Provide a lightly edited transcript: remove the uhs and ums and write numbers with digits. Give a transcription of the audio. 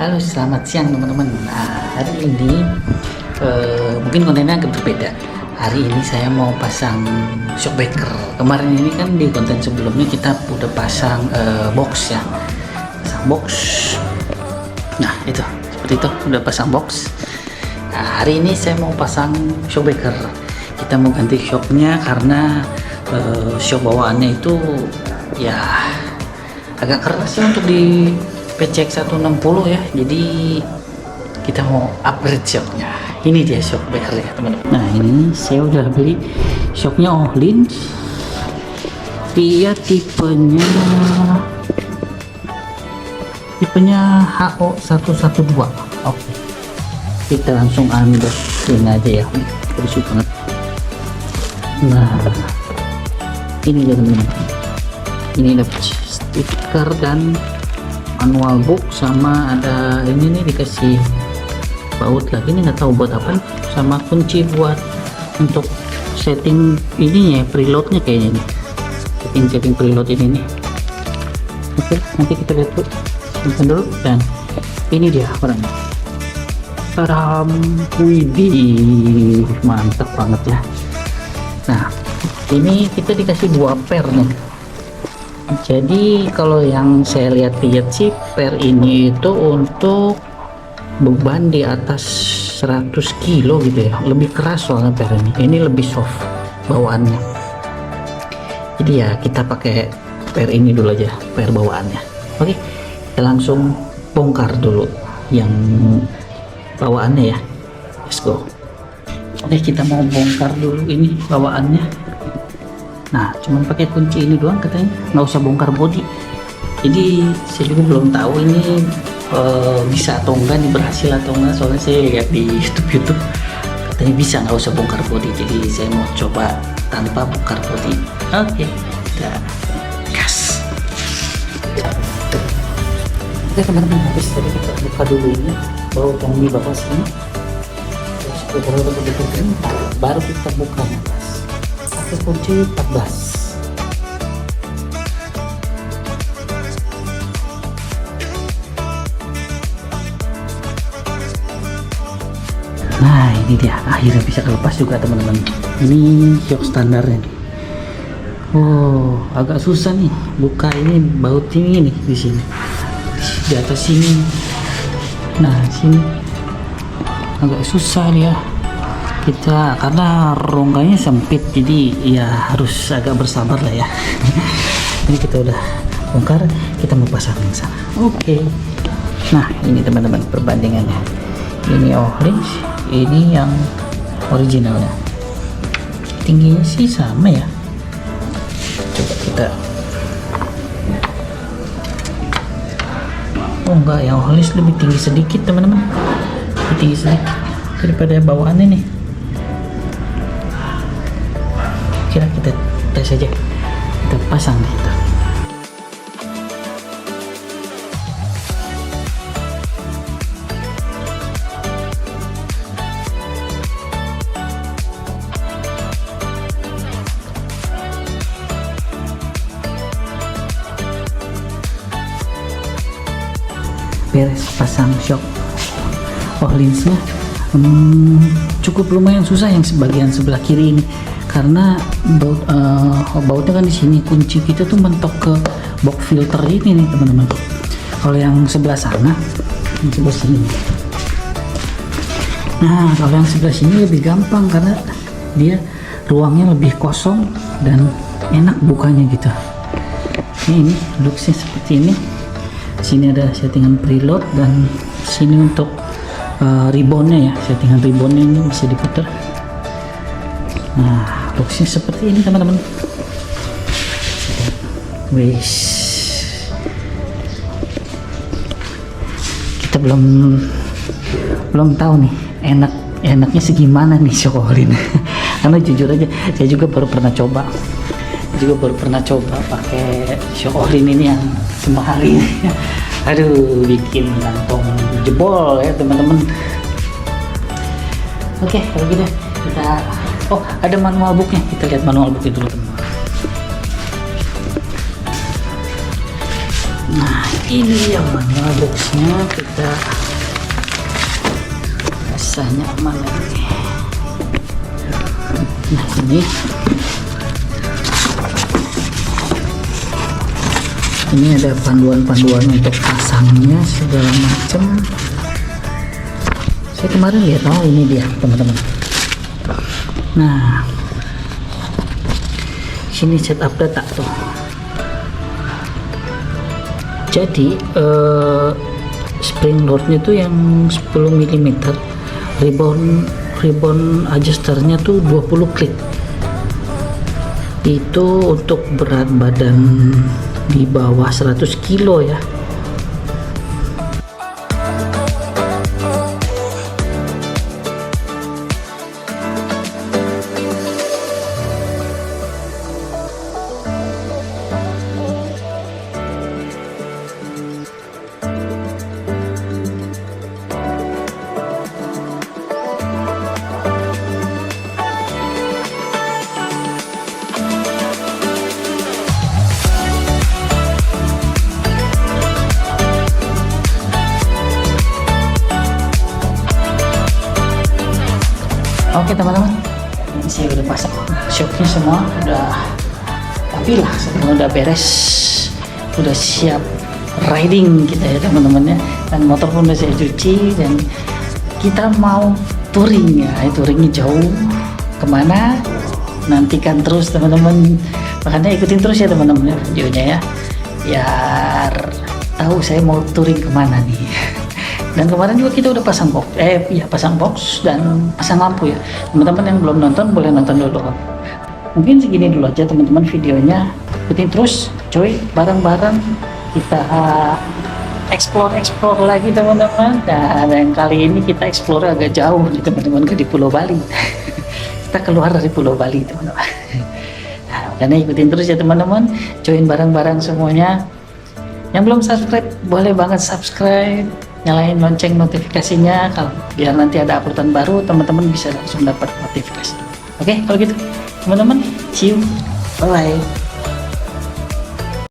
Halo, selamat siang teman-teman. Nah, hari ini mungkin kontennya agak berbeda. Hari ini saya mau pasang shockbreaker. Kemarin ini kan di konten sebelumnya kita udah pasang box ya, pasang box. Nah itu seperti itu, udah pasang box. Nah, hari ini saya mau pasang shockbreaker. Kita mau ganti shocknya karena shock bawaannya itu ya agak keras ya untuk di PCX 160 ya, jadi kita mau upgrade shocknya. Ini dia shockbreaker ya teman-teman. Nah ini saya udah beli shocknya Ohlins, dia tipenya HO112. Oke, kita langsung unboxing aja ya, bersih banget. Nah ini dia teman-teman, ini dapat stiker dan manual book, sama ada ini nih dikasih baut lagi, ini nggak tahu buat apa nih, sama kunci buat untuk setting ininya, preloadnya kayaknya nih, setting preload ini nih. Oke, nanti kita lihat dulu. Dan ini dia barangnya. Taram, widih, mantap banget ya. Nah ini kita dikasih 2 pair nih. Jadi kalau yang saya lihat sih per ini itu untuk beban di atas 100 kilo gitu ya, lebih keras soalnya per ini lebih soft bawaannya. Jadi ya kita pakai per ini dulu aja, per bawaannya. Oke, kita langsung bongkar dulu yang bawaannya ya, let's go. Oke, kita mau bongkar dulu ini bawaannya. Nah cuman pakai kunci ini doang katanya, nggak usah bongkar bodi. Jadi saya juga belum tahu ini bisa atau enggak, nih berhasil atau enggak, soalnya saya lihat di YouTube katanya bisa nggak usah bongkar bodi. Jadi saya mau coba tanpa bongkar bodi. Oke, kita gas. Oke teman-teman, habis tadi kita buka dulu ini, baru yang di bawah sini, terus baru kita buka kunci 14. Nah ini dia, akhirnya bisa kelepas juga teman-teman. Ini shock standarnya nih. Oh agak susah nih buka ini baut ini nih, di sini di atas sini. Nah sini agak susah dia kita, karena rongganya sempit, jadi ya harus agak bersabar lah ya. Ini kita udah bongkar, kita mau pasang yang sana. Oke. Nah ini teman-teman perbandingannya, ini Ohlins, ini yang originalnya. Tingginya sih sama ya, coba kita, oh enggak, yang Ohlins lebih tinggi sedikit teman-teman, lebih tinggi sedikit daripada bawaannya nih. Kira kita tes aja, kita pasang nih. Beres pasang shock Ohlinsnya. Cukup lumayan susah yang bagian sebelah kiri ini, karena bautnya kan di sini. Kunci kita tuh mentok ke box filter ini nih teman-teman. Kalau yang sebelah sana, yang sebelah sini. Nah kalau yang sebelah sini lebih gampang karena dia ruangnya lebih kosong dan enak bukanya gitu. Ini looksnya seperti ini. Sini ada settingan preload, dan sini untuk ribbonnya ya, settingan ribbonnya ini bisa diputar. Nah boxnya seperti ini teman-teman. Wis, kita belum tahu nih enaknya segimana nih shock Ohlins. Karena jujur aja saya juga baru pernah coba pakai shock Ohlins ini yang semahal ini. Aduh, bikin kantong jebol ya teman-teman. Oke, kalau gitu kita, oh ada manual booknya, kita lihat manual booknya dulu teman-teman. Nah ini yang mana boxnya, kita rasanya mana ini. Nah ini ada panduan-panduan untuk pasangnya segala macam. Saya kemarin lihat, oh ini dia teman-teman. Nah sini setup data tuh. Jadi spring loadnya tuh yang 10 mm, ribbon adjusternya tuh 20 klik. Itu untuk berat badan di bawah 100 kilo ya. Oke teman-teman, ini saya udah pasang shocknya semua, udah tapi lah semua udah beres, udah siap riding kita ya teman-teman ya. Dan motor pun udah saya cuci dan kita mau touring ya. Touringnya jauh kemana, nantikan terus teman-teman, makanya ikutin terus ya teman-teman ya videonya ya, biar tahu saya mau touring kemana nih. Dan kemarin juga kita udah pasang box, pasang box dan pasang lampu ya. Teman-teman yang belum nonton boleh nonton dulu. Mungkin segini dulu aja teman-teman videonya. Ikutin terus, coy, bareng-bareng kita explore lagi teman-teman. Dan yang kali ini kita explore agak jauh nih teman-teman, ke di Pulau Bali. Kita keluar dari Pulau Bali teman-teman. Nah, karena ikutin terus ya teman-teman, join bareng-bareng semuanya. Yang belum subscribe boleh banget subscribe, nyalain lonceng notifikasinya kalau biar nanti ada uploadan baru teman-teman bisa langsung dapat notifikasi. Oke, kalau gitu teman-teman, see you, bye bye.